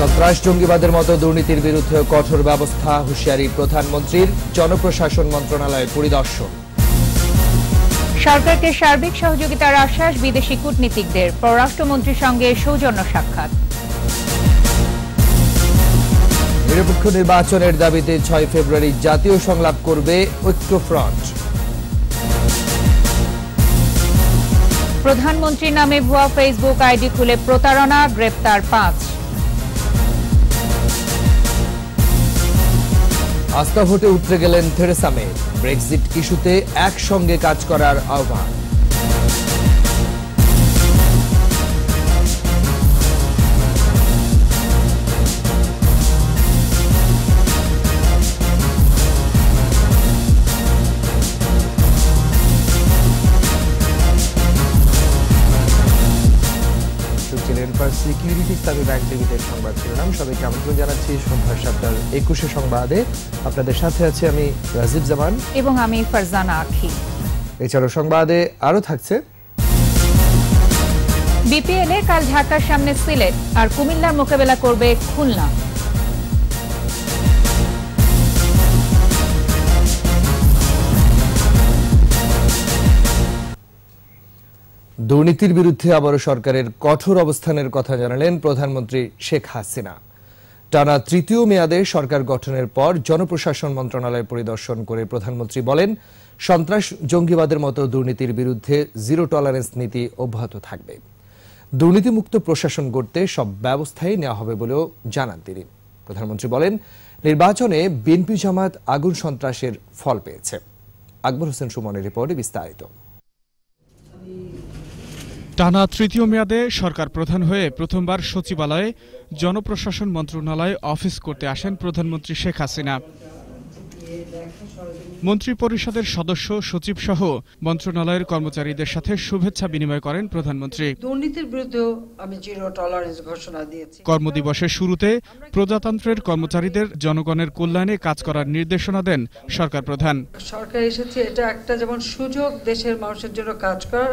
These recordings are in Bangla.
সন্ত্রাস জঙ্গিবাদের মতো দুর্নীতির বিরুদ্ধে কঠোর ব্যবস্থা হুঁশিয়ারি প্রধানমন্ত্রীর। জনপ্রশাসন মন্ত্রণালয়ের পরিদর্শন। সরকারকে সার্বিক সহযোগিতার আশ্বাস বিদেশি কূটনীতিকদের। পররাষ্ট্রমন্ত্রীর সঙ্গে সৌজন্য সাক্ষাৎ। নিরপেক্ষ নির্বাচনের দাবিতে ৬ ফেব্রুয়ারি জাতীয় সংলাপ করবে ঐক্যফ্রন্ট। প্রধানমন্ত্রীর নামে ভুয়া ফেসবুক আইডি খুলে প্রতারণা, গ্রেপ্তার ৫। আস্থা ভোটে উতরে গেলেন থেরেসা মে। ব্রেক্সিট ইস্যুতে একসঙ্গে কাজ করার আহ্বান। সিকিউরিটি ইসলামী ব্যাংক লিমিটেড সংবাদ শিরোনাম। সবাইকে আমন্ত্রণ জানাচ্ছি সন্ধ্যা ৭টার ২১ সংবাদে। আপনাদের সাথে আছি আমি রাজীব জামান এবং আমি ফারজানা আখি। এছাড়াও সংবাদে আরো থাকছে, বিপিএল এ কাল ঢাকার সামনে সিলেট, আর কুমিল্লার মোকাবেলা করবে খুলনা। দুর্নীতির বিরুদ্ধে আবারও সরকারের কঠোর অবস্থানের কথা জানালেন প্রধানমন্ত্রী শেখ হাসিনা। টানা তৃতীয় মেয়াদে সরকার গঠনের পর জনপ্রশাসন মন্ত্রণালয় পরিদর্শন করে প্রধানমন্ত্রী বলেন, সন্ত্রাস জঙ্গিবাদের মতো দুর্নীতির বিরুদ্ধে জিরো টলারেন্স নীতি অব্যাহত থাকবে। দুর্নীতিমুক্ত প্রশাসন গড়তে সব ব্যবস্থাই নেওয়া হবে বলেও জানান তিনি। প্রধানমন্ত্রী বলেন, নির্বাচনে বিএনপি জামাত আগুন সন্ত্রাসের ফল পেয়েছে। আকবর হোসেন সুমনের রিপোর্টে বিস্তারিত। টানা তৃতীয় মেয়াদে সরকার প্রধান হয়ে প্রথমবার সচিবালয়ে জনপ্রশাসন মন্ত্রণালয়ে অফিস করতে আসেন প্রধানমন্ত্রী শেখ হাসিনা। মন্ত্রী পরিষদের সদস্য, সচিব সহ মন্ত্রণালয়ের কর্মচারীদের সাথে শুভেচ্ছা বিনিময় করেন প্রধানমন্ত্রী। দুর্নীতির বিরুদ্ধে আমি জিরো টলারেন্স ঘোষণা দিয়েছি। কর্মদিবসের শুরুতে প্রজাতন্ত্রের কর্মচারীদের জনগণের কল্যাণে কাজ করার নির্দেশনা দেন সরকার প্রধান। সরকার এসেছে, এটা একটা যেমন সুযোগ দেশের মানুষের জন্য কাজ করার,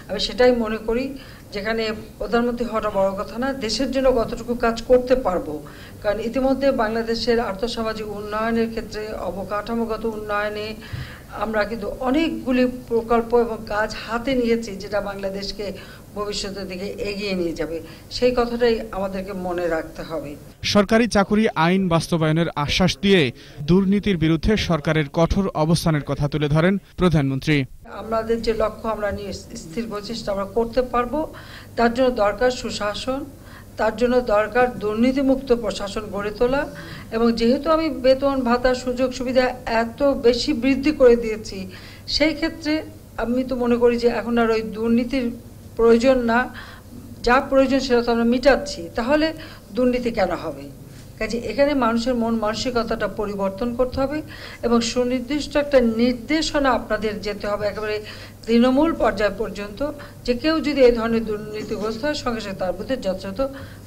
আমি সেটাই মনে করি। যেখানে প্রধানমন্ত্রী হওয়াটা বড় কথা না, দেশের জন্য কতটুকু কাজ করতে পারবো। কারণ ইতিমধ্যে বাংলাদেশের আর্থসামাজিক উন্নয়নের ক্ষেত্রে, অবকাঠামোগত উন্নয়নে আমরা কিন্তু অনেকগুলি প্রকল্প এবং কাজ হাতে নিয়েছি, যেটা বাংলাদেশকে ভবিষ্যতের দিকে এগিয়ে নিয়ে যাবে। সেই কথাটাই আমাদেরকে মনে রাখতে হবে। সরকারি চাকুরি আইন বাস্তবায়নের আশ্বাস দিয়ে দুর্নীতির বিরুদ্ধে সরকারের কঠোর অবস্থানের কথা তুলে ধরেন প্রধানমন্ত্রী। আমাদের যে লক্ষ্য আমরা নিয়ে স্থির প্রচেষ্টা আমরা করতে পারবো, তার জন্য দরকার সুশাসন, তার জন্য দরকার দুর্নীতিমুক্ত প্রশাসন গড়ে তোলা। এবং যেহেতু আমি বেতন ভাতা সুযোগ সুবিধা এত বেশি বৃদ্ধি করে দিয়েছি, সেই ক্ষেত্রে আমি তো মনে করি যে এখন আর ওই দুর্নীতির প্রয়োজন না, যা প্রয়োজন সেটা তো আমরা মিটাচ্ছি, তাহলে দুর্নীতি কেন হবে? কাজে এখানে মানুষের মন মানসিকতাটা পরিবর্তন করতে হবে এবং সুনির্দিষ্ট একটা নির্দেশনা আপনাদের যেতে হবে একেবারে তৃণমূল পর্যায় পর্যন্ত, যে কেউ যদি এই ধরনের দুর্নীতিগ্রস্ত হয় সঙ্গে সঙ্গে তার বিরুদ্ধে যথাযথ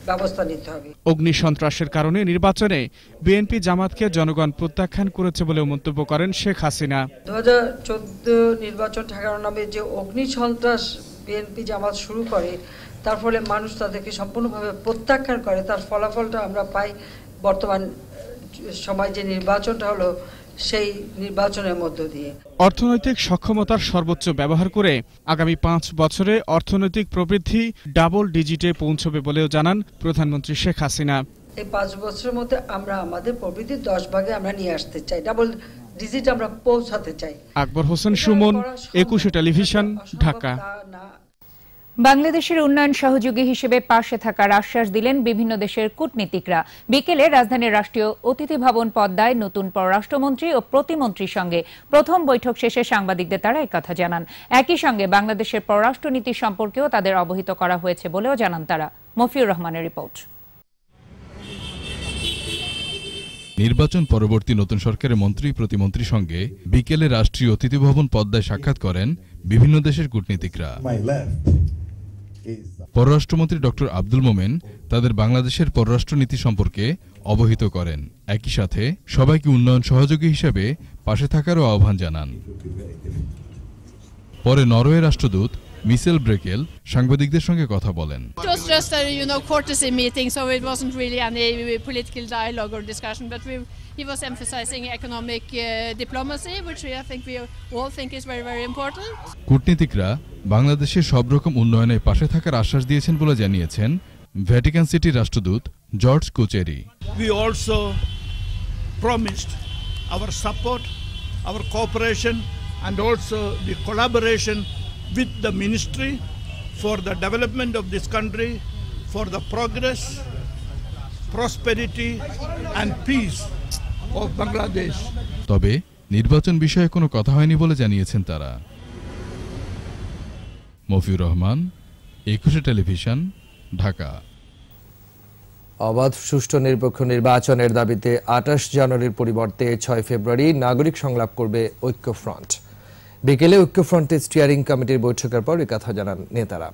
ব্যবস্থা নিতে হবে। অগ্নি সন্ত্রাসের কারণে নির্বাচনে বিএনপি জামাতকে জনগণ প্রত্যাখ্যান করেছে বলে মন্তব্য করেন শেখ হাসিনা। 2014 নির্বাচন ঠেকানোর নামে যে অগ্নি সন্ত্রাস বিএনপি জামাত শুরু করে, তার ফলে মানুষ তাদেরকে সম্পূর্ণভাবে প্রত্যাখ্যান করে। তার ফলাফলটা আমরা পাই বর্তমান সময় যে নির্বাচনটা হলো, সেই নির্বাচনের মধ্য দিয়ে। অর্থনৈতিক সক্ষমতার সর্বোচ্চ ব্যবহার করে আগামী 5 বছরে অর্থনৈতিক প্রবৃদ্ধি ডাবল ডিজিটে পৌঁছবে বলেও জানান প্রধানমন্ত্রী শেখ হাসিনা। এই 5 বছরের মধ্যে আমরা আমাদের প্রবৃদ্ধি 10 ভাগে আমরা নিয়ে আসতে চাই, ডাবল ডিজিট আমরা পৌঁছাতে চাই। আকবর হোসেন সুমন, 21 টেলিভিশন, ঢাকা। বাংলাদেশের উন্নয়ন সহযোগী হিসেবে পাশে থাকার আশ্বাস দিলেন বিভিন্ন দেশের কূটনীতিকরা। বিকেলে রাজধানীর রাষ্ট্রীয় অতিথি ভবন পদ্মায় নতুন পররাষ্ট্রমন্ত্রী ও প্রতিমন্ত্রীর সঙ্গে প্রথম বৈঠক শেষে সাংবাদিকদের তারা একথা জানান। একই সঙ্গে বাংলাদেশের পররাষ্ট্রনীতি সম্পর্কেও তাদের অবহিত করা হয়েছে বলেও জানান তারা। মফিউর রহমানের রিপোর্ট। নির্বাচন পরবর্তী নতুন সরকারের মন্ত্রী প্রতিমন্ত্রীর সঙ্গে বিকেলে রাষ্ট্রীয় অতিথি ভবন পদ্মায় সাক্ষাৎ করেন বিভিন্ন দেশের কূটনীতিকরা। পররাষ্ট্রমন্ত্রী ডক্টর আব্দুল মোমেন তাদের বাংলাদেশের পররাষ্ট্রনীতি সম্পর্কে অবহিত করেন। একই সাথে সবাইকে উন্নয়ন সহযোগী হিসেবে পাশে থাকারও আহ্বান জানান। পরে নরওয়ে রাষ্ট্রদূত মিশেল ব্রেকেল সাংবাদিকদের সঙ্গে কথা বলেন। It was just a courtesy meeting, so it wasn't really any political dialogue or discussion, but he was emphasizing economic diplomacy, which I think we all think is very, very important. কূটনীতিকরা বাংলাদেশের সব রকম উন্নয়নে পাশে থাকার আশ্বাস দিয়েছেন বলে জানিয়েছেন ভ্যাটিকান সিটির রাষ্ট্রদূত George কুচেরি। We also promised our support, our cooperation, and also the collaboration with the ministry for the development of this country, for the progress, prosperity, and peace of Bangladesh. তবে নির্বাচন বিষয়ে কোনো কথা হয়নি বলে জানিয়েছেন তারা। মফিউর রহমান, 21 টেলিভিশন, ঢাকা। অবাধ সুষ্ঠু নিরপেক্ষ নির্বাচনের দাবিতে 28 জানুয়ারির পরিবর্তে 6 ফেব্রুয়ারি নাগরিক সংলাপ করবে ঐক্যফ্রন্ট। বিকেলে ঐক্যফ্রন্টের স্টিয়ারিং কমিটির বৈঠকের পর এই কথা জানান নেতারা।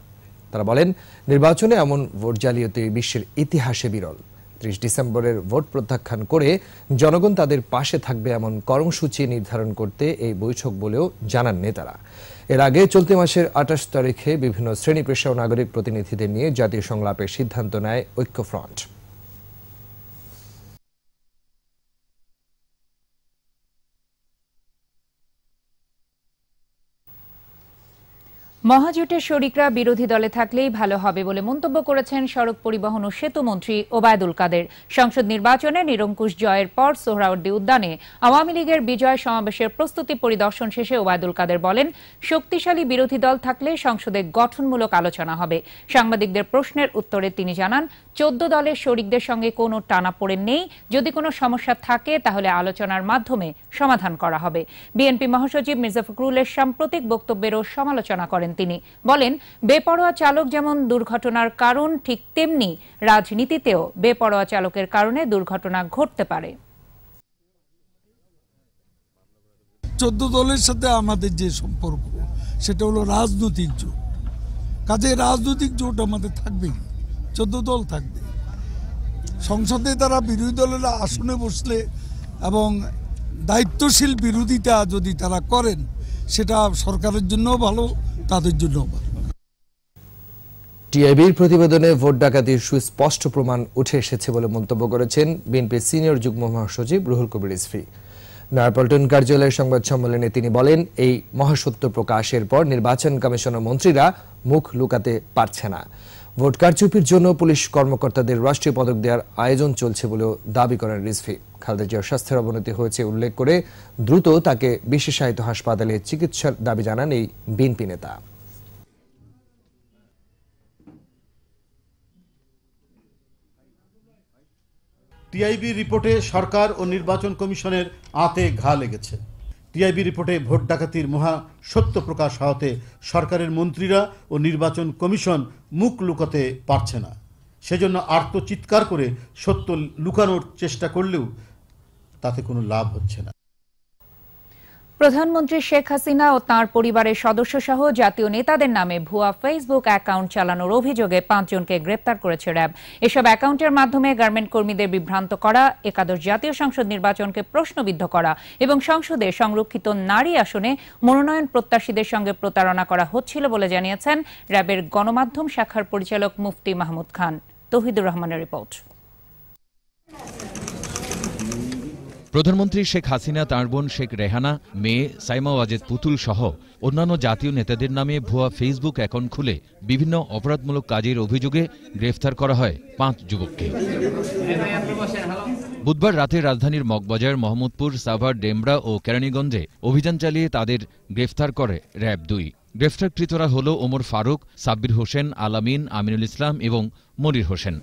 তারা বলেন, নির্বাচনে এমন ভোট জালিয়াতি বিশ্বের ইতিহাসে বিরল। 30 ডিসেম্বরের ভোট প্রত্যাখ্যান করে জনগণ তাদের পাশে থাকবে এমন কর্মসূচি নির্ধারণ করতে এই বৈঠক বলেও জানান নেতারা। এর আগে চলতি মাসের 28 তারিখে বিভিন্ন শ্রেণী পেশা ও নাগরিক প্রতিনিধিদের নিয়ে জাতীয় সংলাপের সিদ্ধান্ত নেয় ঐক্যফ্রন্ট। মহাজোটের শরিকরা বিরোধী দলে থাকলেই ভালো হবে বলে মন্তব্য করেছেন সড়ক পরিবহন ও সেতু মন্ত্রী ওবায়দুল কাদের। সংসদ নির্বাচনে নিরঙ্কুশ জয়ের পর সোহরাওয়ার্দী উদ্যানে আওয়ামী লীগের বিজয় সমাবেশের প্রস্তুতি পরিদর্শন শেষে ওবায়দুল কাদের বলেন, শক্তিশালী বিরোধী দল থাকলে সংসদে গঠনমূলক আলোচনা হবে। সাংবাদিকদের প্রশ্নের উত্তরে তিনি জানান, 14 দলের শরিকদের সঙ্গে কোনো টানাপোড়েন নেই। যদি কোনো সমস্যা থাকে তাহলে আলোচনার মাধ্যমে সমাধান করা হবে। বিএনপি মহাসচিব মির্জা ফখরুলের সাম্প্রতিক বক্তব্যেরও সমালোচনা করেন তিনি। বলেন, বেপরোয়া চালক যেমন দুর্ঘটনার কারণ, ঠিক তেমনি রাজনীতিতেও বেপরোয়া চালকের কারণে দুর্ঘটনা ঘটতে পারে। 14 দলের সাথে আমাদের যে সম্পর্ক সেটা হলো রাজনৈতিক জোট। কাজে রাজনৈতিক জোট আমাদের থাকবেই, 14 দল থাকবে। সংসদে তারা বিরোধী দলেরা আসনে বসলে এবং দায়িত্বশীল বিরোধিতা যদি তারা করেন, সেটা সরকারের জন্য ভালো, তাদের জন্য ভালো। টিআইবির প্রতিবেদনে ভোট ডাকাতির সুস্পষ্ট প্রমাণ উঠে এসেছে বলে মন্তব্য করেছেন বিএনপির সিনিয়র যুগ্ম মহাসচিব রুহুল কবির রিজভী। নয়াপল্টন কার্যালয়ের সংবাদ সম্মেলনে তিনি বলেন, এই মহাসত্য প্রকাশের পর নির্বাচন কমিশনের মন্ত্রীরা মুখ লুকাতে পারছে না। ভোট কারচুপির জন্য পুলিশ কর্মকর্তাদের রাষ্ট্রীয় পদক দেওয়ার আয়োজন চলছে বলেও দাবি করেন রিজভী। খালেদা জিয়ার স্বাস্থ্যের অবনতি হয়েছে উল্লেখ করে দ্রুত তাকে বিশেষায়িত হাসপাতালে চিকিৎসার দাবি জানান এই বিএনপি নেতা। টিআইবি রিপোর্টে সরকার ও নির্বাচন কমিশনের আঁতে ঘা লেগেছে। টিআইবি রিপোর্টে ভোট ডাকাতির মহা সত্য প্রকাশ হওয়াতে সরকারের মন্ত্রীরা ও নির্বাচন কমিশন মুখ লুকাতে পারছে না। সেজন্য আর্তচিৎকার করে সত্য লুকানোর চেষ্টা করলেও তাতে কোনো লাভ হচ্ছে না। প্রধানমন্ত্রী শেখ হাসিনা ও তাঁর পরিবারের সদস্য সহ জাতীয় নেতাদের নামে ভুয়া ফেসবুক অ্যাকাউন্ট চালানোর অভিযোগে 5 জনকে গ্রেপ্তার করেছে র্যাব। এসব অ্যাকাউন্টের মাধ্যমে গার্মেন্ট কর্মীদের বিভ্রান্ত করা, একাদশ জাতীয় সংসদ নির্বাচনকে প্রশ্নবিদ্ধ করা এবং সংসদে সংরক্ষিত নারী আসনে মনোনয়ন প্রত্যাশীদের সঙ্গে প্রতারণা করা হচ্ছিল বলে জানিয়েছেন র্যাবের গণমাধ্যম শাখার পরিচালক মুফতি মাহমুদ খান। তৌহিদুর রহমানের রিপোর্ট। প্রধানমন্ত্রী শেখ হাসিনা, তাঁর বোন শেখ রেহানা, মেয়ে সাইমা ওয়াজেদ পুতুল সহ অন্যান্য জাতীয় নেতাদের নামে ভুয়া ফেসবুক অ্যাকাউন্ট খুলে বিভিন্ন অপরাধমূলক কাজের অভিযোগে গ্রেফতার করা হয় 5 যুবককে। বুধবার রাতে রাজধানীর মগবাজার, মোহাম্মদপুর, সাভার, ডেমরা ও কেরানীগঞ্জে অভিযান চালিয়ে তাদের গ্রেফতার করে র্যাব 2। গ্রেফতারকৃতরা হল ওমর ফারুক, সাব্বির হোসেন, আলামিন, আমিনুল ইসলাম এবং মনির হোসেন।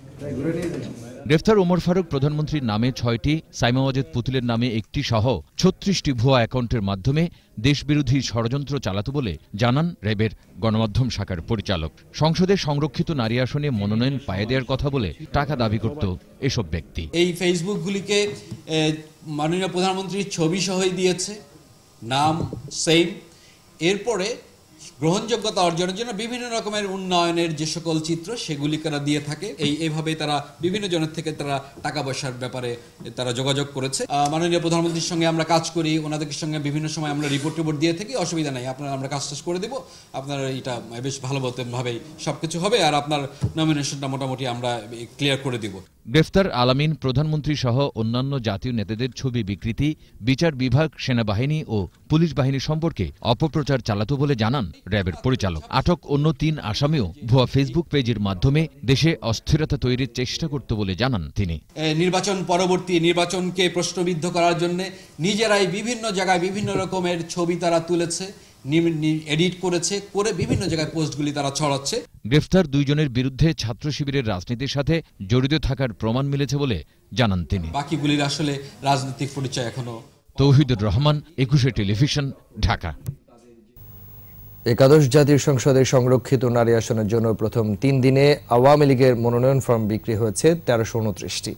গ্রেফতার ওমর ফারুক প্রধানমন্ত্রীর নামে 6টি, সাইমা ওয়াজেদ পুতুলের নামে 1টি সহ 36টি ভুয়া অ্যাকাউন্টের মাধ্যমে দেশবিরোধী ষড়যন্ত্র চালাত বলে জানান র্যাবের গণমাধ্যম শাখার পরিচালক। সংসদে সংরক্ষিত নারী আসনে মনোনয়ন পাইয়ে দেওয়ার কথা বলে টাকা দাবি করত এসব ব্যক্তি। এই ফেসবুকগুলিকে মাননীয় প্রধানমন্ত্রীর ছবি সহই দিয়েছে, নাম সেম। এরপরে গ্রহণযোগ্যতা অর্জনের জন্য বিভিন্ন রকমের উন্নয়নের যে সকল চিত্র সেগুলি তারা দিয়ে থাকে। এইভাবে তারা বিভিন্ন জনের থেকে তারা টাকা পয়সার ব্যাপারে তারা যোগাযোগ করেছে। মাননীয় প্রধানমন্ত্রীর সঙ্গে আমরা কাজ করি, ওনাদের সঙ্গে বিভিন্ন সময় আমরা রিপোর্ট দিয়ে থাকি। অসুবিধা নাই, আপনারা আমরা কাজ করে দেবো, আপনার এটা বেশ ভালো ভাবেই সবকিছু হবে, আর আপনার নমিনেশনটা মোটামুটি আমরা ক্লিয়ার করে দিব। গ্রেফতার আলামিন প্রধানমন্ত্রী সহ অন্যান্য জাতীয় নেতাদের ছবি বিকৃতি, বিচার বিভাগ, সেনাবাহিনী ও পুলিশ বাহিনী সম্পর্কে অপপ্রচার চালাতো বলে জানান র্যাবের পরিচালক। আটক অন্য 3 আসামিও ভুয়া ফেসবুক পেজের মাধ্যমে দেশে অস্থিরতা তৈরির চেষ্টা করত বলে জানান তিনি। নির্বাচন পরবর্তী নির্বাচনকে প্রশ্নবিদ্ধ করার জন্য নিজেরাই বিভিন্ন জায়গায় বিভিন্ন রকমের ছবি তারা তুলেছে, এডিট করে বিভিন্ন জায়গায় পোস্টগুলি তারা ছড়াচ্ছে। গ্রেফতার 2 জনের বিরুদ্ধে ছাত্র শিবিরের রাজনীতির সাথে জড়িত থাকার প্রমাণ মিলেছে বলে জানান তিনি। বাকিগুলির আসলে রাজনৈতিক পরিচয় এখনো। তৌহিদুর রহমান, 21 টেলিভিশন, ঢাকা। একাদশ জাতীয় সংসদে সংরক্ষিত নারী আসনের জন্য প্রথম 3 দিনে আওয়ামী লীগের মনোনয়ন ফর্ম বিক্রি হয়েছে 1329টি।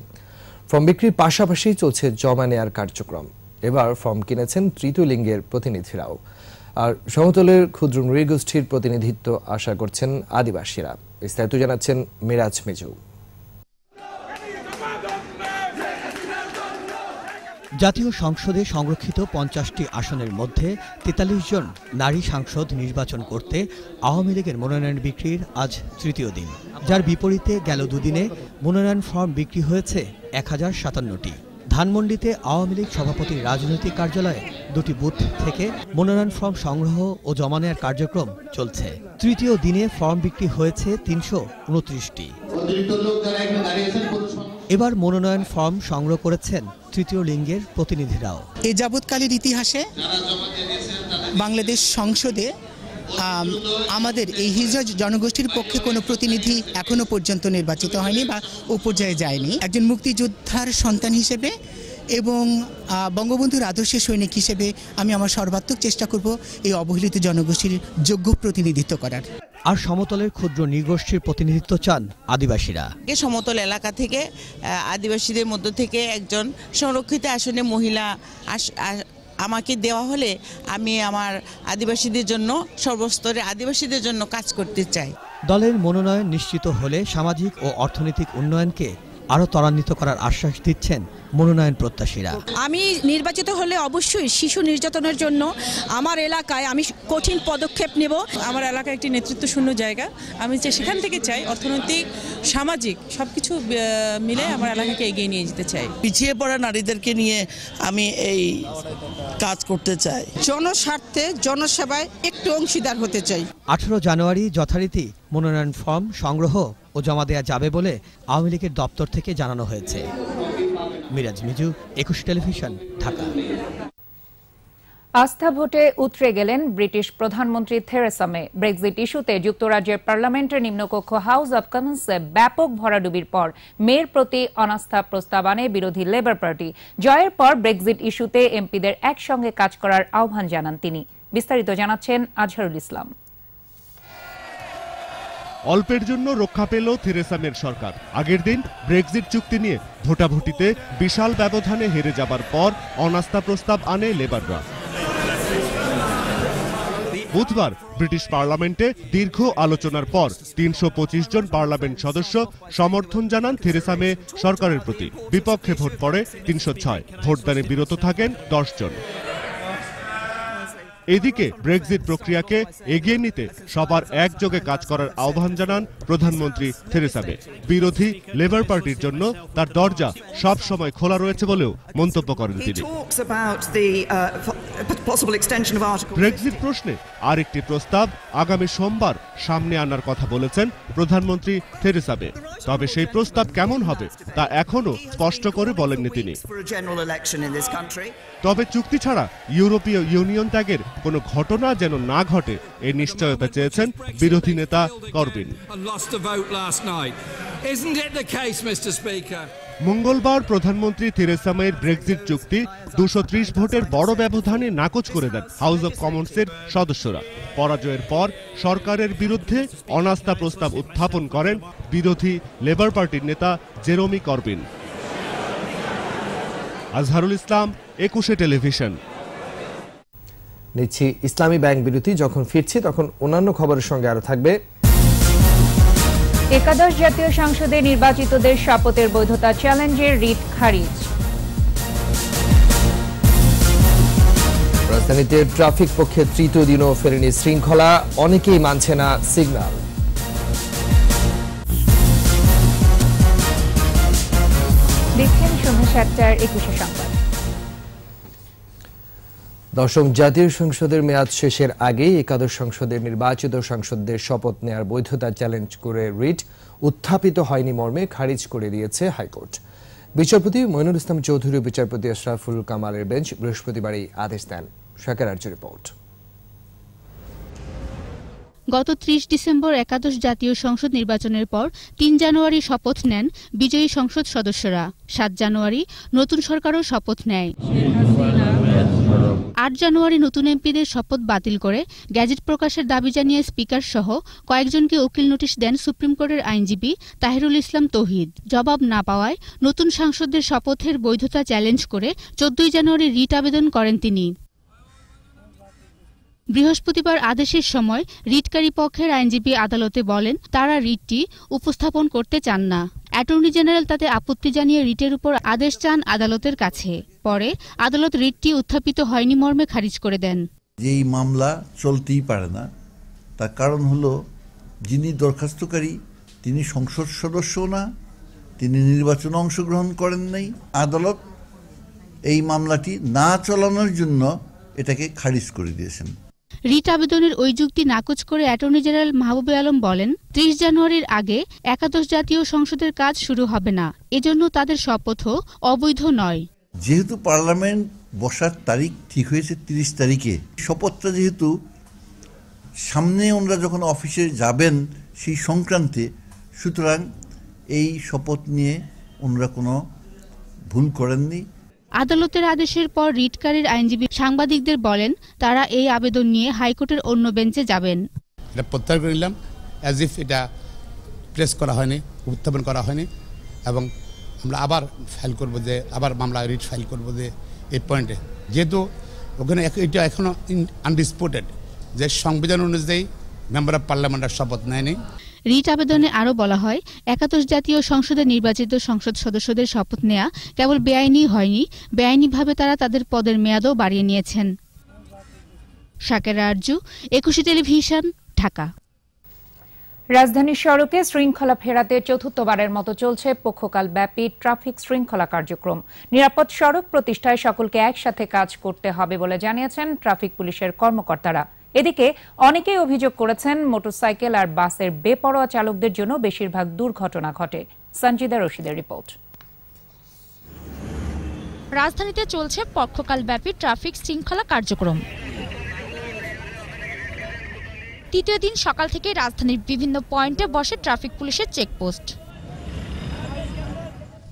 ফর্ম বিক্রির পাশাপাশি চলছে জমা নেয়ার কার্যক্রম। এবার ফর্ম কিনেছেন তৃতীয় লিঙ্গের প্রতিনিধিরাও। আর সমতলের ক্ষুদ্র নৃগোষ্ঠীর প্রতিনিধিত্ব আশা করছেন আদিবাসীরা। বিস্তারিত জানাচ্ছেন মিরাজ মিজু। জাতীয় সংসদে সংরক্ষিত 50টি আসনের মধ্যে 43 জন নারী সাংসদ নির্বাচন করতে আওয়ামী লীগের মনোনয়ন বিক্রির আজ তৃতীয় দিন, যার বিপরীতে গেল 2 দিনে মনোনয়ন ফর্ম বিক্রি হয়েছে 1057টি। ধানমন্ডিতে আওয়ামী লীগ সভাপতির রাজনৈতিক কার্যালয়ে 2টি বুথ থেকে মনোনয়ন ফর্ম সংগ্রহ ও জমা নেওয়ার কার্যক্রম চলছে। তৃতীয় দিনে ফর্ম বিক্রি হয়েছে 329টি। এবার মনোনয়ন ফর্ম সংগ্রহ করেছেন তৃতীয় লিঙ্গের প্রতিনিধিরাও। এ যাবৎকালের ইতিহাসে বাংলাদেশ সংসদে আমাদের এই হিজড়া জনগোষ্ঠীর পক্ষে কোনো প্রতিনিধি এখনো পর্যন্ত নির্বাচিত হয়নি বা ও পর্যায়ে যায়নি। একজন মুক্তিযোদ্ধার সন্তান হিসেবে এবং বঙ্গবন্ধুর আদর্শের সৈনিক হিসেবে আমি আমার সর্বাত্মক চেষ্টা করব এই অবহেলিত জনগোষ্ঠীর যোগ্য প্রতিনিধিত্ব করার। আর সমতলের ক্ষুদ্র নৃগোষ্ঠীর প্রতিনিধিত্ব চান আদিবাসীরা। সমতল এলাকা থেকে আদিবাসীদের মধ্য থেকে একজন সংরক্ষিত আসনে মহিলা আমাকে দেওয়া হলে আমি আমার আদিবাসীদের জন্য, সর্বস্তরে আদিবাসীদের জন্য কাজ করতে চাই। দলের মনোনয়ন নিশ্চিত হলে সামাজিক ও অর্থনৈতিক উন্নয়নকে আরও ত্বরান্বিত করার আশ্বাস দিচ্ছেন মনোনয়ন প্রত্যাশীরা। আমি নির্বাচিত হলে অবশ্যই শিশু নির্যাতনের জন্য আমার এলাকায় আমি কঠিন পদক্ষেপ নেব। আমার এলাকা একটি নেতৃত্ব শূন্য জায়গা, আমি সেখান থেকে চাই অর্থনৈতিক, সামাজিক সবকিছু মিলে আমার এলাকাকে এগিয়ে নিয়ে যেতে চাই। পিছিয়ে পড়া নারীদেরকে নিয়ে আমি এই কাজ করতে চাই। জনস্বার্থে জনসেবায় একটু অংশীদার হতে চাই। 18 জানুয়ারি যথারীতি মনোনয়ন ফর্ম সংগ্রহ ও জমা দেওয়া যাবে বলে আওয়ামী লীগের দপ্তর থেকে জানানো হয়েছে। মিরাজ মিজু, 21 টেলিভিশন, ঢাকা। আস্থা ভোটে উতরে গেলেন ব্রিটিশ প্রধানমন্ত্রী থেরেসা মে। ব্রেক্সিট ইস্যুতে যুক্তরাজ্যের পার্লামেন্টের নিম্নকক্ষ হাউস অব কমন্সে ব্যাপক ভরাডুবির পর মের প্রতি অনাস্থা প্রস্তাব আনে বিরোধী লেবার পার্টি। জয়ের পর ব্রেক্সিট ইস্যুতে এমপিদের একসঙ্গে কাজ করার আহ্বান জানান তিনি। বিস্তারিত জানাচ্ছেন আজহারুল ইসলাম। অল্পের জন্য রক্ষা পেল থেরেসা মের সরকার। আগের দিন ব্রেক্সিট চুক্তি নিয়ে ভোটাভুটিতে বিশাল ব্যবধানে হেরে যাবার পর অনাস্থা প্রস্তাব আনে লেবাররা। বুধবার ব্রিটিশ পার্লামেন্টে দীর্ঘ আলোচনার পর 325 জন পার্লামেন্ট সদস্য সমর্থন জানান থেরেসা মে সরকারের প্রতি। বিপক্ষে ভোট পড়ে 306, ভোটদানে বিরত থাকেন 10 জন। এদিকে ব্রেক্সিট প্রক্রিয়াকে এগিয়ে নিতে সবার একযোগে কাজ করার আহ্বান জানান প্রধানমন্ত্রী থেরেসা মে। বিরোধী লেবার পার্টির জন্য তার দরজা সব সময় খোলা রয়েছে বলেও মন্তব্য করেন তিনি। ব্রেক্সিট প্রশ্নে আরেকটি প্রস্তাব আগামী সোমবার সামনে আনার কথা বলেছেন প্রধানমন্ত্রী থেরেসা মে। তবে সেই প্রস্তাব কেমন হবে তা এখনো স্পষ্ট করে বলেননি তিনি। তবে চুক্তি ছাড়া ইউরোপীয় ইউনিয়ন ত্যাগের কোনো ঘটনা যেন না ঘটে এই নিশ্চয়তা চেয়েছেন বিরোধী নেতা করবিন। মঙ্গলবার প্রধানমন্ত্রী থেরেসা মের ব্রেক্সিট চুক্তি 230 ভোটের বড় ব্যবধানে নাকচ করে দেন হাউস অব কমন্সের সদস্যরা। পরাজয়ের পর সরকারের বিরুদ্ধে অনাস্থা প্রস্তাব উত্থাপন করেন বিরোধী লেবার পার্টির নেতা Jeremy Corbyn. Azharul Islam, 21 television. নিচ্ছি ইসলামী ব্যাংক বিরতি। যখন ফিরছি তখন অন্যান্য খবরের সঙ্গে আরো থাকবে। একাদশ জাতীয় সংসদে নির্বাচিতদের শপথের বৈধতা চ্যালেঞ্জের রিট খারিজ। রাজধানীতে ট্রাফিক পক্ষে তৃতীয় দিনও ফেরেনি শৃঙ্খলা, অনেকেই মানছে না সিগন্যাল। দেখছেন সন্ধ্যা ৭:২১ সংবাদ। দশম জাতীয় সংসদের মেয়াদ শেষের আগেই একাদশ সংসদের নির্বাচিত সাংসদদের শপথ নেয়ার বৈধতা চ্যালেঞ্জ করে রিট উত্থাপিত হয়নি মর্মে খারিজ করে দিয়েছে হাইকোর্ট। বিচারপতি মইনুল ইসলাম চৌধুরী ও বিচারপতি আশরাফুল কামালের বেঞ্চ বৃহস্পতিবার এই আদেশ দেন। শাকের আরজু রিপোর্ট। গত ৩০ ডিসেম্বর একাদশ জাতীয় সংসদ নির্বাচনের পর ৩ জানুয়ারি শপথ নেন বিজয়ী সংসদ সদস্যরা। ৭ জানুয়ারি নতুন সরকারও শপথ নেয়। ৮ জানুয়ারি নতুন এমপিদের শপথ বাতিল করে গ্যাজেট প্রকাশের দাবি জানিয়ে স্পিকার সহ কয়েকজনকে উকিল নোটিশ দেন সুপ্রিম কোর্টের আইনজীবী তাহিরুল ইসলাম তৌহিদ। জবাব না পাওয়ায় নতুন সাংসদদের শপথের বৈধতা চ্যালেঞ্জ করে ১৪ জানুয়ারি রিট আবেদন করেন তিনি। বৃহস্পতিবার আদেশের সময় রিটকারী পক্ষের আইনজীবী আদালতে বলেন তারা রিটটি উপস্থাপন করতে চান না। অ্যাটর্নি জেনারেল তাতে আপত্তি জানিয়ে রিটের উপর আদেশ চান আদালতের কাছে। পরে আদালত রিটটি উত্থাপিত হয়নি মর্মে খারিজ করে দেন। এই মামলা চলতেই পারে না, তার কারণ হলো যিনি দরখাস্তকারী তিনি সংসদ সদস্যও না, তিনি নির্বাচনে অংশগ্রহণ করেন নাই। আদালত এই মামলাটি না চালানোর জন্য এটাকে খারিজ করে দিয়েছেন। রিট আবেদনের ওই যুক্তি নাকচ করে অ্যাটর্নি জেনারেল মাহবুবে আলম বলেন ৩০ জানুয়ারির আগে একাদশ জাতীয় সংসদের কাজ শুরু হবে না, এজন্য তাদের শপথও অবৈধ নয়। যেহেতু পার্লামেন্ট বসার তারিখ ঠিক হয়েছে ৩০ তারিখে, শপথটা যেহেতু সামনে ওনারা যখন অফিসে যাবেন সেই সংক্রান্তে, সুতরাং এই শপথ নিয়ে ওনারা কোনো ভুল করেননি। আদালতের আদেশের পর রিটকারীর আইনজীবী সাংবাদিকদের বলেন তারা এই আবেদন নিয়ে হাইকোর্টের অন্য বেঞ্চে যাবেন। এটা প্রত্যাহার করে নিলাম, অ্যাজ ইফ এটা প্রেস করা হয়নি, উত্থাপন করা হয়নি, এবং আমরা আবার ফাইল করব, যে আবার মামলা রিট ফাইল করব যে এই পয়েন্টে, যেহেতু ওখানে এটা এখনো আনডিসপুটেড যে সংবিধান অনুযায়ী মেম্বার অফ পার্লামেন্টের শপথ নেয়নি। রিট আবেদনে আরও বলা হয় একাদশ জাতীয় সংসদে নির্বাচিত সংসদ সদস্যদের শপথ নেয়া কেবল বেআইনি হয়নি, বেআইনিভাবে তারা তাদের পদের মেয়াদও বাড়িয়ে নিয়েছেন। শাকের আরজু, ২১ টেলিভিশন, ঢাকা। রাজধানীর সড়কে শৃঙ্খলা ফেরাতে চতুর্থবারের মতো চলছে পক্ষকাল ব্যাপী ট্রাফিক শৃঙ্খলা কার্যক্রম। নিরাপদ সড়ক প্রতিষ্ঠায় সকলকে একসাথে কাজ করতে হবে বলে জানিয়েছেন ট্রাফিক পুলিশের কর্মকর্তারা। এদিকে অনেকেই অভিযোগ করেছেন মোটরসাইকেল আর বাসের বেপরোয়া চালকদের জন্য বেশিরভাগ দুর্ঘটনা ঘটে। সঞ্জিদা রশিদের রিপোর্ট। রাজধানীতে চলছে পক্ষকাল ব্যাপী ট্রাফিক শৃঙ্খলা কার্যক্রম। তৃতীয় দিন সকাল থেকে রাজধানীর বিভিন্ন পয়েন্টে বসে ট্রাফিক পুলিশের চেকপোস্ট।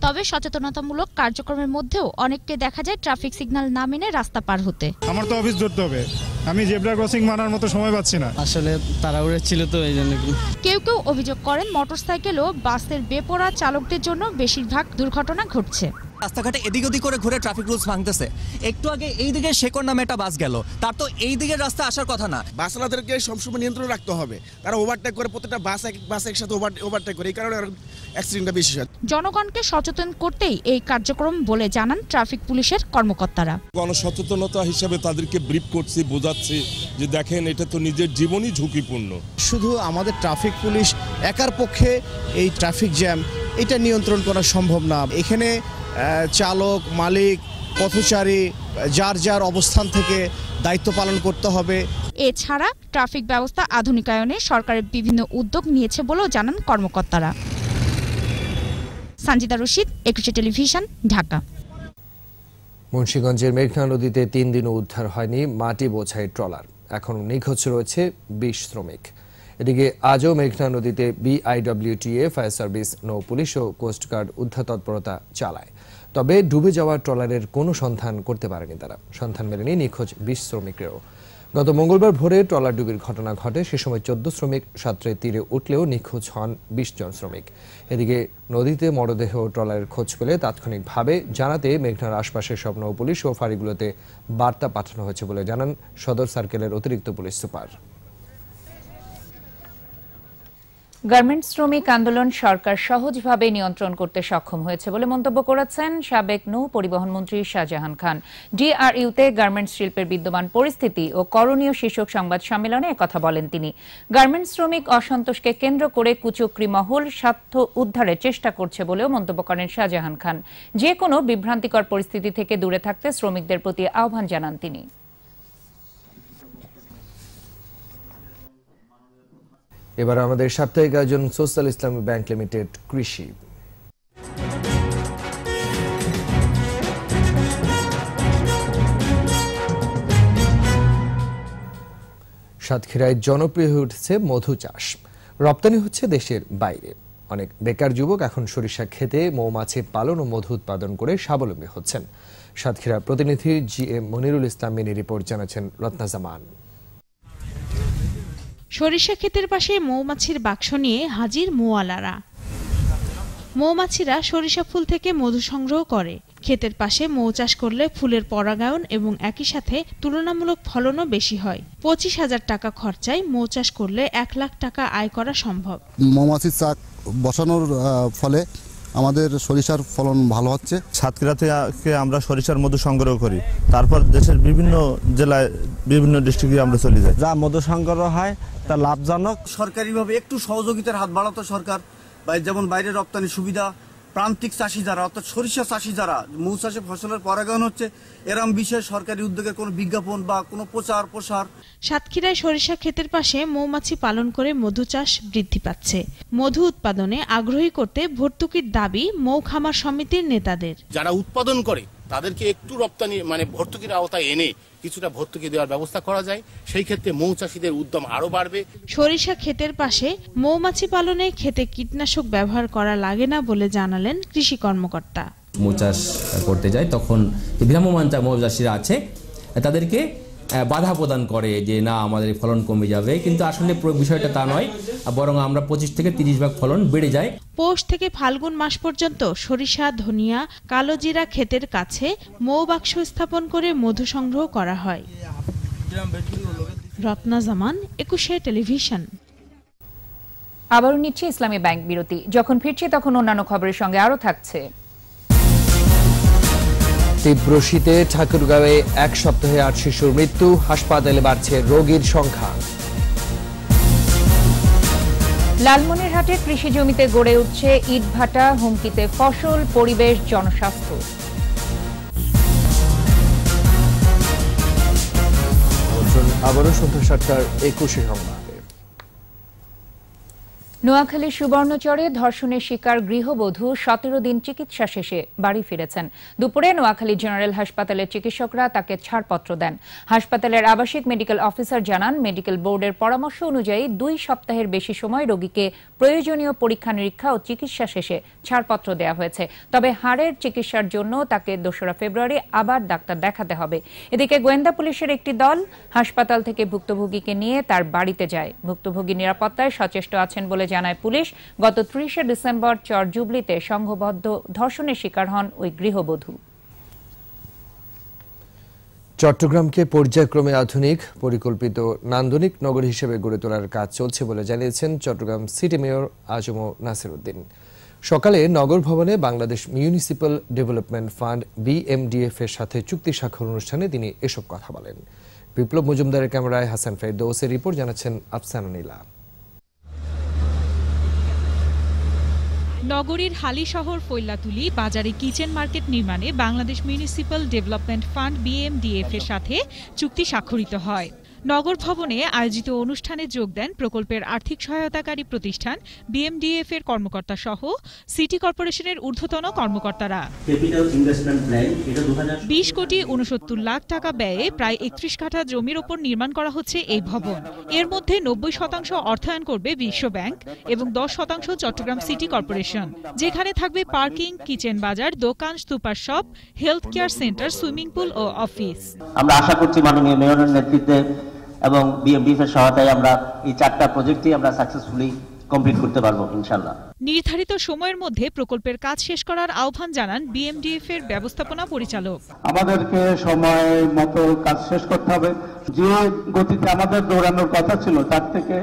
তবে সচেতনতামূলক কার্যক্রমের মধ্যেও অনেককে দেখা যায় ট্রাফিক সিগন্যাল না মেনে রাস্তা পার হতে। আমার তো অফিস ধরতে হবে, আমি জেব্রা ক্রসিং মানার মতো সময় পাচ্ছি না। আসলে তাড়াহুড়ো ছিল তো এই জন্য। কেউ কেউ অভিযোগ করেন মোটরসাইকেল ও বাসের বেপরোয়া চালকদের জন্য বেশিরভাগ দুর্ঘটনা ঘটছে। রাস্তাঘাটে এদিক ওদিক করে ঘুরে ট্রাফিক রুলস ভাঙতেছে। একটু আগে এই দিকে শেকর নামে একটা বাস গেল, তার তো এই দিকের রাস্তা আসার কথা না। বাসওয়ালাদেরকে সবসময় নিয়ন্ত্রণ রাখতে হবে, তারা ওভারটেক করে, প্রত্যেকটা বাস একসাথে ওভারটেক করে, এই কারণে অ্যাক্সিডেন্টটা বেশি হয়। জনগণকে সচেতন করতেই এই কার্যক্রম বলে জানান ট্রাফিক পুলিশের কর্মকর্তারা। গণসচেতনতা হিসাবে তাদেরকে ব্রিফ করছি, বোঝাচ্ছি যে দেখেন এটা তো নিজের জীবনই ঝুঁকিপূর্ণ। শুধু আমাদের ট্রাফিক পুলিশ একার পক্ষে এই ট্রাফিক জ্যাম এটা নিয়ন্ত্রণ করা সম্ভব না। এখানে চালক, মালিক, পথচারী যার যার অবস্থান থেকে দায়িত্ব পালন করতে হবে। এছাড়া ট্রাফিক ব্যবস্থা আধুনিকায়নে সরকারের বিভিন্ন উদ্যোগ নিয়েছে বলেও জানান কর্মকর্তারা। সঞ্জিদা রশিদ, ২১ টেলিভিশন, ঢাকা। মুন্সিগঞ্জের মেঘনা নদীতে ৩ দিনও উদ্ধার হয়নি মাটি বোঝাই ট্রলার, এখনও নিখোঁজ রয়েছে ২০ শ্রমিক। এদিকে আজও মেঘনা নদীতে বিআইডব্লিউটিএ, ফায়ার সার্ভিস, নৌ পুলিশ ও কোস্টগার্ড উদ্ধার তৎপরতা চালায়। তবে ডুবে যাওয়া ট্রলারের কোনো সন্ধান করতে পারেনি তারা। সন্ধান মেলেনি নিখোঁজ ২০ শ্রমিকেরও। গত মঙ্গলবার ভোরে ট্রলারডুবির ঘটনা ঘটে। সে সময় 14 শ্রমিক সাঁতরে তীরে উঠলেও নিখোঁজ হন 20 জন শ্রমিক। এদিকে নদীতে মরদেহ ট্রলারের খোঁজ পেলে তাৎক্ষণিকভাবে জানাতে মেঘনার আশপাশের সব নৌ পুলিশ ও ফাঁড়িগুলোতে বার্তা পাঠানো হয়েছে বলে জানান সদর সার্কেলের অতিরিক্ত পুলিশ সুপার। গার্মেন্টস শ্রমিক আন্দোলন সরকার সহজভাবে নিয়ন্ত্রণ করতে সক্ষম হয়েছে বলে মন্তব্য করেছেন সাবেক নৌ পরিবহন মন্ত্রী শাহজাহান খান। ডিআরইউতে গার্মেন্টস শিল্পের বিদ্যমান পরিস্থিতি ও করণীয় শীর্ষক সংবাদ সম্মেলনে একথা বলেন তিনি। গার্মেন্টস শ্রমিক অসন্তোষকে কেন্দ্র করে কুচক্রী মহল স্বার্থ উদ্ধারের চেষ্টা করছে বলেও মন্তব্য করেন শাহজাহান খান। যে কোনো বিভ্রান্তিকর পরিস্থিতি থেকে দূরে থাকতে শ্রমিকদের প্রতি আহ্বান জানান তিনি। এবার আমাদের সাপ্তাহিক আয়োজন সোশ্যাল ইসলামী ব্যাংক লিমিটেড কৃষি। সাতক্ষীরায় জনপ্রিয় হয়ে উঠেছে মধু চাষ। রপ্তানি হচ্ছে দেশের বাইরে। অনেক বেকার যুবক এখন সরিষা খেতে মৌমাছি পালন ও মধু উৎপাদন করে স্বাবলম্বী হচ্ছেন। সাতক্ষীরা প্রতিনিধি জি এম মনিরুল ইসলাম মিনি রিপোর্ট জানাচ্ছেন রত্না জামান। সরিষা ক্ষেতের পাশে মৌমাছির বাক্স নিয়ে হাজির মোয়ালারা। মৌমাছিরা সরিষা ফুল থেকে মধু সংগ্রহ করে। ক্ষেতের পাশে মৌ চাষ করলে ফুলের পরাগায়ন এবং একই সাথে তুলনামূলক ফলনও বেশি হয়। 25,000 টাকা খরচায় মৌ চাষ করলে 1 লাখ টাকা আয় করা সম্ভব। মৌমাছির চাক বসানোর ফলে আমাদের সরিষার ফলন ভালো হচ্ছে। সাতক্ষীরা থেকে আমরা সরিষার মধু সংগ্রহ করি, তারপর দেশের বিভিন্ন জেলায় বিভিন্ন ডিস্ট্রিক্টে আমরা চলে যাই। যা মধু সংগ্রহ হয় তা লাভজনক। সরকারিভাবে একটু সহযোগিতার হাত বাড়াতো সরকার, যেমন বাইরে রপ্তানি সুবিধা, প্রান্তিক চাষি যারা অর্থাৎ সরিষা চাষি যারা মৌ চাষে ফসলের পরাগায়ন হচ্ছে, এরম বিষয়ে সরকারি উদ্যোগের কোনো বিজ্ঞাপন বা কোনো প্রচার। সাতক্ষীরায় সরিষা ক্ষেতের পাশে মৌমাছি পালন করে মধু চাষ বৃদ্ধি পাচ্ছে। মধু উৎপাদনে আগ্রহী করতে ভর্তুকির দাবি মৌ খামার সমিতির নেতাদের। যারা উৎপাদন করে তাদেরকে একটু রপ্তানি ভর্তুকির আওতায় এনে কিছুটা ভর্তুকি দেওয়ার ব্যবস্থা করা যায়, সেই ক্ষেত্রে মৌ চাষীদের উদ্যম আরো বাড়বে। সরিষা ক্ষেতের পাশে মৌমাছি পালনে ক্ষেতে কীটনাশক ব্যবহার করা লাগে না বলে জানালেন কৃষি কর্মকর্তা। মৌ চাষ করতে যায় তখন ভ্রাম্যমাণ মৌ চাষীরা আছে তাদেরকে বাধা প্রদান করে যে না আমাদের ফলন কমে যাবে, কিন্তু আসলে বিষয়টা তা নয়, বরং আমরা 25 থেকে 30 ভাগ ফলন বেড়ে যায়। পৌষ থেকে ফাল্গুন মাস পর্যন্ত সরিষা, ধনিয়া, কালোজিরা ক্ষেতের কাছে মৌ বাক্স স্থাপন করে মধু সংগ্রহ করা হয়। রত্না জামান, 21 টেলিভিশন। আবারও নিচ্ছে ইসলামী ব্যাংক বিরতি। যখন ফিরছি তখন অন্যান্য খবরের সঙ্গে আরো থাকছে। তীব্র শীতে ঠাকুরগাঁওয়ে 1 সপ্তাহে 8 শিশুর মৃত্যু। হাসপাতালে বাড়ছে রোগীর সংখ্যা। লালমনিরহাটে কৃষি জমিতে গড়ে উঠছে ইটভাটা, হুমকিতে ফসল, পরিবেশ, জনস্বাস্থ্য। আবারও সন্ধ্যা 7টার 21 সংবাদ। নোয়াখালীর সুবর্ণচরে ধর্ষণের শিকার গৃহবধূ 17 দিন চিকিৎসা শেষে বাড়ি ফিরেছেন। দুপুরে নোয়াখালী জেনারেল হাসপাতালের চিকিৎসকরা তাকে ছাড়পত্র দেন। হাসপাতালের আবাসিক মেডিকেল অফিসার জানান, মেডিকেল বোর্ডের পরামর্শ অনুযায়ী 2 সপ্তাহের বেশি সময় রোগীকে প্রয়োজনীয় পরীক্ষা নিরীক্ষা ও চিকিৎসা শেষে ছাড়পত্র দেওয়া হয়েছে। তবে হাড়ের চিকিৎসার জন্য তাকে 2রা ফেব্রুয়ারি আবার ডাক্তার দেখাতে হবে। এদিকে গোয়েন্দা পুলিশের একটি দল হাসপাতাল থেকে ভুক্তভোগীকে নিয়ে তার বাড়িতে যায়। ভুক্তভোগী নিরাপত্তায় সচেষ্ট আছেন বলে জানায় পুলিশ। গত 30 ডিসেম্বর চরজুবলিতে সংঘবদ্ধ ধর্ষণের শিকার হন ওই গৃহবধূ। চট্টগ্রামকে পর্যায়ক্রমে আধুনিক, পরিকল্পিত, নান্দনিক নগর হিসেবে গড়ে তোলার কাজ চলছে বলে জানিয়েছেন চট্টগ্রাম সিটি মেয়র আজম নাসির উদ্দিন। সকালে নগর ভবনে Bangladesh municipal development fund BMDF এর সাথে চুক্তি স্বাক্ষর অনুষ্ঠানে তিনি এসব কথা বলেন। বিপ্লব মজুমদারের ক্যামেরায় হাসান ফেরদৌসের রিপোর্ট, জানাচ্ছেন আফসানা নীলা। নগরীর হালি শহর ফৈল্লাতুলি বাজারে কিচেন মার্কেট নির্মাণে Bangladesh municipal development fund BMDF এর সাথে চুক্তি স্বাক্ষরিত হয়। নগর ভবনে আয়োজিত অনুষ্ঠানে যোগ দেন প্রকল্পের আর্থিক সহায়তাকারী প্রতিষ্ঠান BMDF এর কর্মকর্তা সহ সিটি কর্পোরেশনের ঊর্ধ্বতন কর্মকর্তারা। 20 কোটি 69 লাখ টাকা ব্যয়ে প্রায় 31 কাঠা জমির ওপর নির্মাণ করা হচ্ছে এই ভবন। এর মধ্যে 90% অর্থায়ন করবে বিশ্ব ব্যাংক এবং 10% চট্টগ্রাম সিটি কর্পোরেশন, যেখানে থাকবে পার্কিং, কিচেন বাজার, দোকান, super shop, health care center, swimming pool ও অফিস। আমরা আশা করছি মাননীয় মেয়রের নেতৃত্বে এবং বিএমডিএফ এর সহায়তায় আমরা এই 4টা প্রজেক্টই আমরা সাকসেসফুলি কমপ্লিট করতে পারবো ইনশাআল্লাহ। নির্ধারিত সময়ের মধ্যে প্রকল্পের কাজ শেষ করার আহ্বান জানান বিএমডিএফ এর ব্যবস্থাপনা পরিচালক। আমাদেরকে সময় মতো কাজ শেষ করতে হবে, যে গতিতে আমাদের দৌড়ানোর কথা ছিল তার থেকে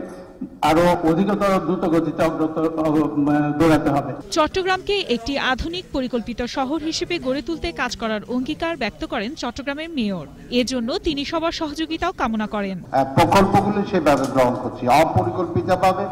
আরো অধিকতর দ্রুত গতিতে দৌড়াতে হবে। চট্টগ্রামকে একটি আধুনিক পরিকল্পিত শহর হিসেবে গড়ে তুলতে কাজ করার অঙ্গীকার ব্যক্ত করেন চট্টগ্রামের মেয়র। এজন্য তিনি সবার সহযোগিতাও কামনা করেন। প্রকল্পগুলো সেভাবে গ্রহণ করছি, অপরিকল্পিতভাবে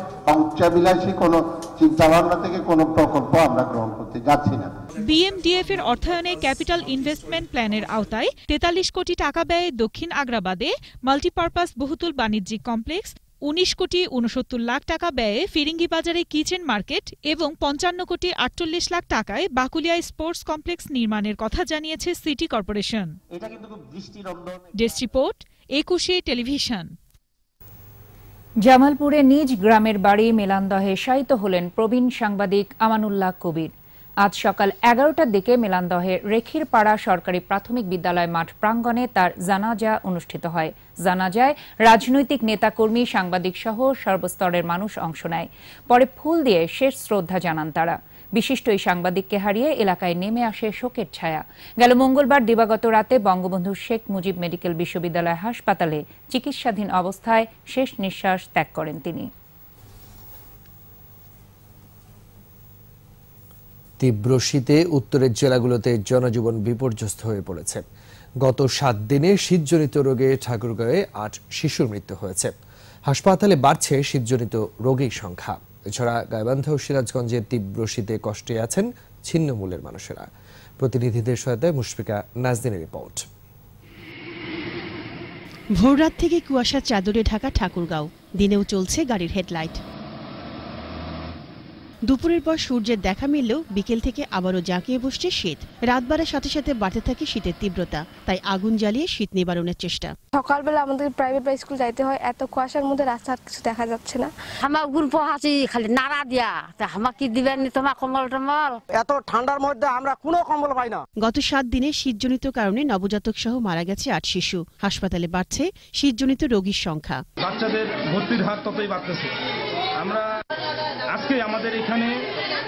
উচ্চাভিলাষী কোনো চিন্তাভাবনা থেকে কোনো প্রকল্প আমরা গ্রহণ করতে যাচ্ছি না। বিএমডিএফ এর অর্থায়নে ক্যাপিটাল ইনভেস্টমেন্ট প্ল্যানের আওতায় 43 কোটি টাকা ব্যয়ে দক্ষিণ আগ্রাবাদে মাল্টিপারপাস বহুতল বাণিজ্যিক কমপ্লেক্স, 19 কোটি 69 লাখ টাকা ব্যয়ে ফিরিঙ্গি বাজারে কিচেন মার্কেট এবং 55 কোটি 48 লাখ টাকায় বাকুলিয়া স্পোর্টস কমপ্লেক্স নির্মাণের কথা জানিয়েছে city corporation. Desk report, 21 television. জামালপুরে নিজ গ্রামের বাড়ি মেলান্দহে শায়িত হলেন প্রবীণ সাংবাদিক আমানুল্লাহ কবির। আজ সকাল 11টার দিকে মেলান্দহে রেখিরপাড়া সরকারি প্রাথমিক বিদ্যালয় মাঠ প্রাঙ্গণে তার জানাজা অনুষ্ঠিত হয়। জানাজায় রাজনৈতিক নেতাকর্মী, সাংবাদিক সহ সর্বস্তরের মানুষ অংশ নেয়। পরে ফুল দিয়ে শেষ শ্রদ্ধা জানান তারা। বিশিষ্ট এই সাংবাদিককে হারিয়ে এলাকায় নেমে আসে শোকের ছায়া। গেল মঙ্গলবার দিবাগত রাতে বঙ্গবন্ধু শেখ মুজিব মেডিকেল বিশ্ববিদ্যালয় হাসপাতালে চিকিৎসাধীন অবস্থায় শেষ নিঃশ্বাস ত্যাগ করেন তিনি। তীব্র শীতে উত্তরের জেলাগুলোতে জনজীবন বিপর্যস্ত হয়ে পড়েছে। গত 7 দিনে শীতজনিত রোগে ঠাকুরগাঁওয়ে 8 শিশুর মৃত্যু হয়েছে। হাসপাতালে বাড়ছে শীতজনিত রোগীর সংখ্যা। এছাড়া গাইবান্ধা ও সিরাজগঞ্জের তীব্র শীতে কষ্টে আছেন ছিন্নমূলের মানুষেরা। প্রতিনিধিদের সহায়তায় মুশফিকা নাজদিনের রিপোর্ট। ভোররাত থেকে কুয়াশার চাদরে ঢাকা ঠাকুরগাঁও, দিনেও চলছে গাড়ির হেডলাইট। দুপুরের পর সূর্যের দেখা মিললেও বিকেল থেকে আবারও জাঁকিয়ে বসছে শীত। রাত বাড়ার সাথে সাথে বাড়তে থাকে শীতের তীব্রতা, তাই আগুন জ্বালিয়ে শীত নিবারণের চেষ্টা। সকালবেলা আমাদের প্রাইভেট বা স্কুল যাইতে হয়, এত কুয়াশার মধ্যে রাস্তাঘাট কিছু দেখা যাচ্ছে না। আমার গ্রুপ আছে খালি নাড়া দিয়া, আমার কি দিবেন তোমার কম্বল টম্বল? এত ঠান্ডার মধ্যে আমরা কোনো কম্বল পাই না। গত 7 দিনে শীতজনিত কারণে নবজাতক সহ মারা গেছে 8 শিশু। হাসপাতালে বাড়ছে শীতজনিত রোগীর সংখ্যা। বাচ্চাদের ভর্তির হার ততই বাড়তেছে। আমরা আজকে আমাদের এখানে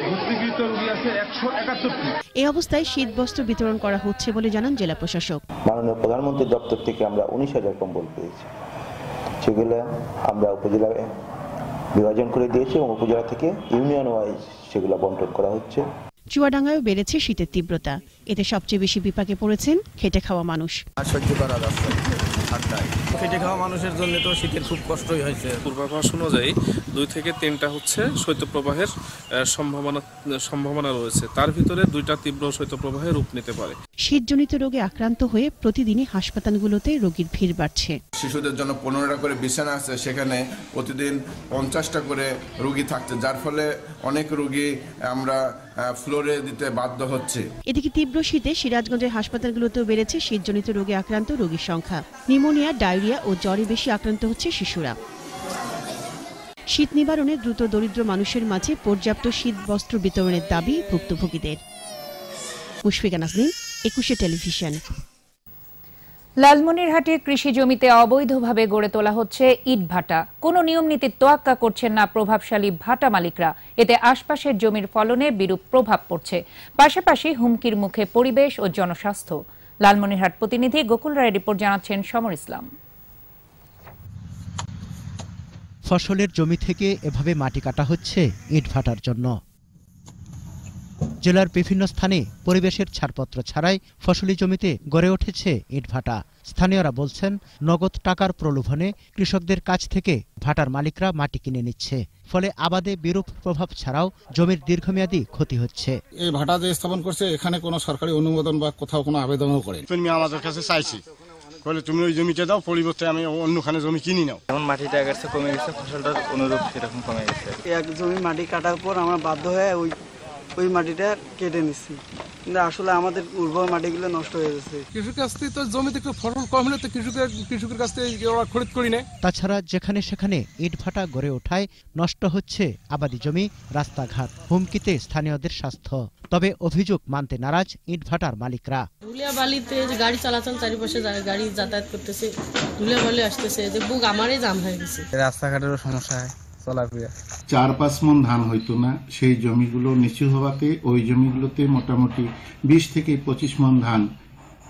ভর্তিকৃত রোগী আছে 171টি। এই অবস্থায় শীত বস্ত্র বিতরণ করা হচ্ছে বলে জানান জেলা প্রশাসক। মাননীয় প্রধানমন্ত্রীর দপ্তর থেকে আমরা 19,000 কম্বল পেয়েছি, সেগুলো আমরা উপজেলায় বিভাজন করে দিয়েছি এবং উপজেলা থেকে ইউনিয়ন ওয়াইজ সেগুলো বন্টন করা হচ্ছে। চুয়াডাঙ্গায়ও বেড়েছে শীতের তীব্রতা। এতে সবচেয়ে বেশি বিপাকে পড়েছেন খেটে খাওয়া মানুষ। সহ্য করা যাচ্ছে খেটে খাওয়া মানুষের জন্য তো শীতের খুব কষ্টই হয়েছে। পূর্বাভাস অনুযায়ী 2 থেকে 3টা হচ্ছে শৈত্যপ্রবাহের সম্ভাবনা রয়েছে। তার ভিতরে 2টা তীব্র শৈত্যপ্রবাহের রূপ নিতে পারে। শীতজনিত রোগে আক্রান্ত হয়ে প্রতিদিনই হাসপাতালগুলোতে রোগীর ভিড় বাড়ছে। শিশুদের জন্য 15টা করে বিছানা আছে, সেখানে প্রতিদিন 50টা করে রোগী থাকছে, যার ফলে অনেক রোগী আমরা ফ্লোরে দিতে বাধ্য হচ্ছে। এদিকে তীব্র শীতে সিরাজগঞ্জের হাসপাতালগুলোতেও বেড়েছে শীতজনিত রোগে আক্রান্ত রোগীর সংখ্যা। নিউমোনিয়া, ডায়রিয়া ও জ্বরে বেশি আক্রান্ত হচ্ছে শিশুরা। শীত নিবারণে দ্রুত দরিদ্র মানুষের মাঝে পর্যাপ্ত শীত বস্ত্র বিতরণের দাবি ভুক্তভোগীদের। মুশফিকা নাজনীন, 21 টেলিভিশন। লালমনিরহাটের কৃষি জমিতে অবৈধভাবে গড়ে তোলা হচ্ছে ইটভাটা। কোনো নিয়ম নীতির তোয়াক্কা করছেন না প্রভাবশালী ভাটা মালিকরা। এতে আশপাশের জমির ফলনে বিরূপ প্রভাব পড়ছে, পাশাপাশি হুমকির মুখে পরিবেশ ও জনস্বাস্থ্য। লালমনিরহাট প্রতিনিধি গোকুল রায়ের রিপোর্ট জানাচ্ছেন সমর ইসলাম। ফসলের জমি থেকে এভাবে মাটি কাটা হচ্ছে ইটভাটার জন্য। জেলার বিভিন্ন স্থানে পরিবেশের ছাড়পত্র ছাড়াই ফসলি জমিতে গড়ে উঠেছে ইটভাটা। স্থানীয়রা বলছেন, নগদ টাকার প্রলোভনে কৃষকদের কাছ থেকে ভাটার মালিকরা মাটি কিনে নিচ্ছে, ফলে আবাদে বিরূপ প্রভাব ছাড়াও জমির দীর্ঘমেয়াদী ক্ষতি হচ্ছে। এই ভাটা যে স্থাপন করছে, এখানে কোনো সরকারি অনুমোদন বা কোথাও কোনো আবেদনও করেন। তুমি আমাদের কাছে চাইছি, বলে তুমি ওই জমিটা দাও, পরিবর্তে আমি অন্যখানে জমি কিনি নাও। এখন মাটিটা আগের চেয়ে কমে গেছে, ফসলটা অনুরূপ সেরকম কমে গেছে। এক জমি মাটি কাটার পর আমরা বাধ্য হয়ে ওই মাটিটা কেটে নিচ্ছি। কিন্তু আসলে আমাদের উর্বর মাটিগুলো নষ্ট হয়ে গেছে। কৃষকের কাছ থেকে তো জমিতে একটু ফসল কম হলে তো কৃষকের কাছ থেকে ওরা খরিদ করি না। তাছাড়া যেখানে সেখানে ইটভাটা গড়ে ওঠায় নষ্ট হচ্ছে আবাদি জমি, রাস্তাঘাট, হুমকিতে স্থানীয়দের স্বাস্থ্য। তবে অভিযোগ মানতে নারাজ ইটভাটার মালিকরা। ধুলিয়াবালিতে গাড়ি চলাচল, চারিপাশে গাড়ি যাতায়াত করতেছে, ধুলিয়াবালি আসতেছে, যে বুক আমারই জাম হয়ে গেছে। রাস্তাঘাটেরও সমস্যা হয়, চলাফেরা। 4-5 মণ ধান হইতো না, সেই জমিগুলো নিচু হওয়াতে ওই জমিগুলোতে মোটামুটি 20 থেকে 25 মণ ধান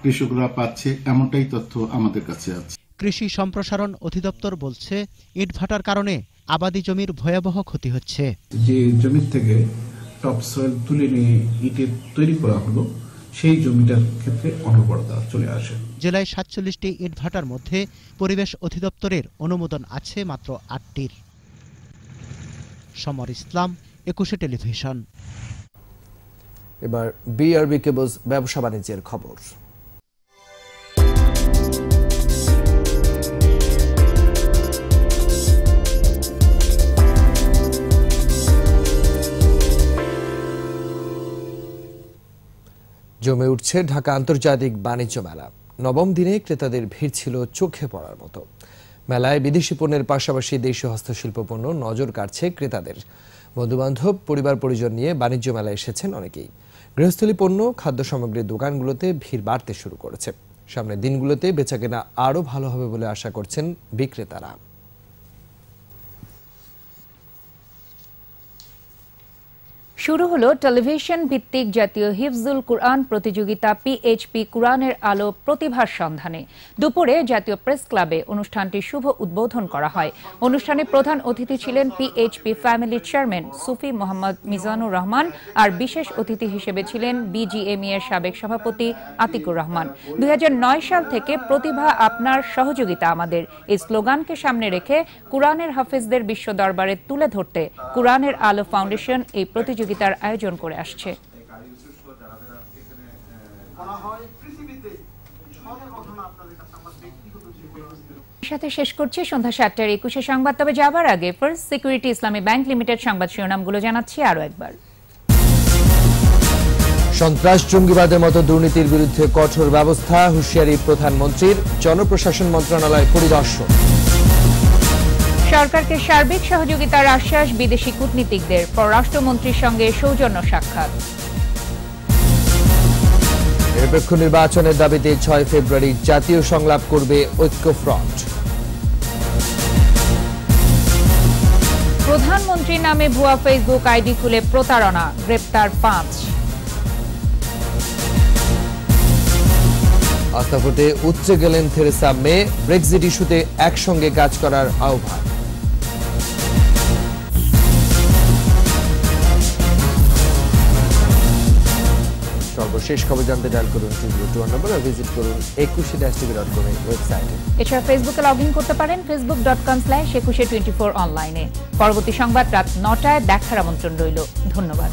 কৃষকরা পাচ্ছে, এমনটাই তথ্য আমাদের কাছে আছে। কৃষি সম্প্রসারণ অধিদপ্তর বলছে ইটভাটার কারণে আবাদি জমির ভয়াবহ ক্ষতি হচ্ছে। যে জমির থেকে টপসয়েল তুলে নিয়ে ইটে তৈরি করা হলো, সেই জমিটার ক্ষেত্রে অনুর্বরতা চলে আসে। জেলায় 47টি ইটভাটার মধ্যে পরিবেশ অধিদপ্তরের অনুমোদন আছে মাত্র 8টির। সমর ইসলাম, 21 টেলিভিশন। এবার বিআরবি কেবলস ব্যবসা বাণিজ্যের খবর। জমে উঠছে ঢাকা আন্তর্জাতিক বাণিজ্য মেলা। নবম দিনে ক্রেতাদের ভিড় ছিল চোখে পড়ার মতো। মেলায় বিদেশি পণ্যের পাশাপাশি দেশীয় হস্তশিল্প পণ্য নজর কাড়ছে ক্রেতাদের। বন্ধুবান্ধব, পরিবার পরিজন নিয়ে বাণিজ্য মেলায় এসেছেন অনেকেই। গৃহস্থলী পণ্য, খাদ্য সামগ্রীর দোকানগুলোতে ভিড় বাড়তে শুরু করেছে। সামনের দিনগুলোতে বেচাকেনা আরও ভালো হবে বলে আশা করছেন বিক্রেতারা। শুরু হলো টেলিভিশন ভিত্তিক জাতীয় হিফজুল কুরআন প্রতিযোগিতা পিএইচপি কুরআনের আলো প্রতিভার সন্ধানে। দুপুরে জাতীয় প্রেস ক্লাবে অনুষ্ঠানটির শুভ উদ্বোধন করা হয়। অনুষ্ঠানে প্রধান অতিথি ছিলেন পিএইচপি ফ্যামিলির চেয়ারম্যান সুফি মোহাম্মদ মিজানুর রহমান, আর বিশেষ অতিথি হিসেবে ছিলেন বিজিএমই এর সাবেক সভাপতি আতিকুর রহমান। 2009 সাল থেকে প্রতিভা আপনার, সহযোগিতা আমাদের এই স্লোগানকে সামনে রেখে কুরআনের হাফেজদের বিশ্ব দরবারে তুলে ধরতে কুরআনের আলো ফাউন্ডেশন এই প্রতিযোগিতার আয়োজন করে আসছে। সাথে শেষ করছি সন্ধ্যা 7টার 21 সংবাদ। তবে যাবার আগে ফার্স্ট সিকিউরিটি ইসলামী ব্যাংক লিমিটেড সংবাদ শিরোনামগুলো জানাচ্ছি আরো একবার। সন্ত্রাস, জঙ্গিবাদের মতো দুর্নীতির বিরুদ্ধে কঠোর ব্যবস্থা, হুঁশিয়ারি প্রধানমন্ত্রীর। জনপ্রশাসন মন্ত্রণালয় পরিদর্শন। সরকারকে সার্বিক সহযোগিতার আশ্বাস বিদেশি কূটনীতিকদের। পররাষ্ট্রমন্ত্রীর সঙ্গে সৌজন্য সাক্ষাৎ। নিরপেক্ষ নির্বাচনের দাবিতে 6 ফেব্রুয়ারি জাতীয় সংলাপ করবে ঐক্যফ্রন্ট। প্রধানমন্ত্রীর নামে ভুয়া ফেসবুক আইডি খুলে প্রতারণা, গ্রেপ্তার 5। আস্থা ভোটে উচ্চে গেলেন থেরেসা মে, ব্রেক্সিট ইস্যুতে একসঙ্গে কাজ করার আহ্বান। সর্বশেষ খবর জানতে ডায়াল করুন 202 নম্বর আর ভিজিট করুন 21-tv.com ওয়েবসাইটে। এছাড়া ফেসবুকে লগ ইন করতে পারেন facebook.com/2124 অনলাইনে। পরবর্তী সংবাদ রাত 9টায় দেখার আমন্ত্রণ রইল। ধন্যবাদ।